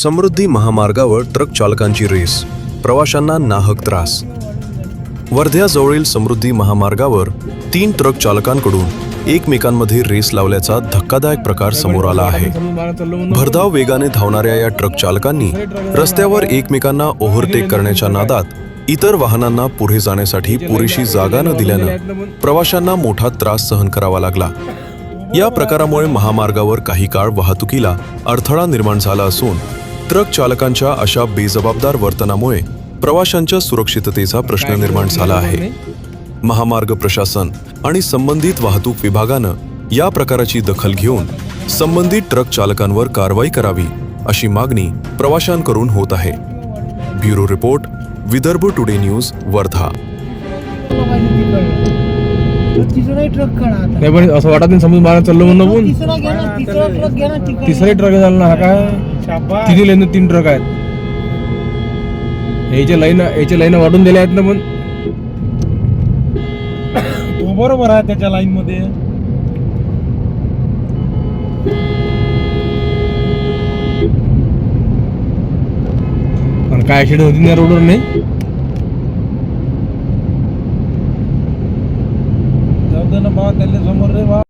समृद्धी महामार्गावर ट्रक चालकांची रेस, प्रवाशांना नाहक त्रास. वर्ध्याजवळील समृद्धी महामार्गावर 3 ट्रक चालकांकडून एकमेकांमध्ये रेस लावल्याचा धक्कादायक प्रकार समोर आला आहे. भरधाव वेगाने धावणाऱ्या या ट्रक चालकांनी रस्त्यावर एकमेकांना ओव्हरटेक करण्याच्या नादात इतर वाहनांना पुढे जाण्यासाठी पुरेशी जागा न दिल्यानं प्रवाशांना मोठा त्रास सहन करावा लागला. या प्रकारामुळे महामार्गावर काही काळ वाहतुकीला अडथळा निर्माण झाला असून ट्रक चालकांच्या अशा बेजबाबदार वर्तनामुळे प्रवाशांच्या सुरक्षिततेचा प्रश्न निर्माण झाला आहे. महामार्ग प्रशासन आणि संबंधित वाहतूक विभागानं या प्रकाराची दखल घेऊन संबंधित ट्रक चालकांवर कारवाई करावी अशी मागणी प्रवाशांकडून होत आहे. Bureau report, Vidarbha today news, Wardha. नाही पण असं वाटत नाही समज मारा चाललो म्हणून तिसरा ट्रक झाला ना. हा काय तिथे लाईन 3 ट्रक आहेत. याच्या लाईन वाढून दिल्या आहेत ना. पण तो बरोबर आहे त्याच्या लाईन मध्ये. काय ऍक्सिडेंट होती ना रोडवर नाही.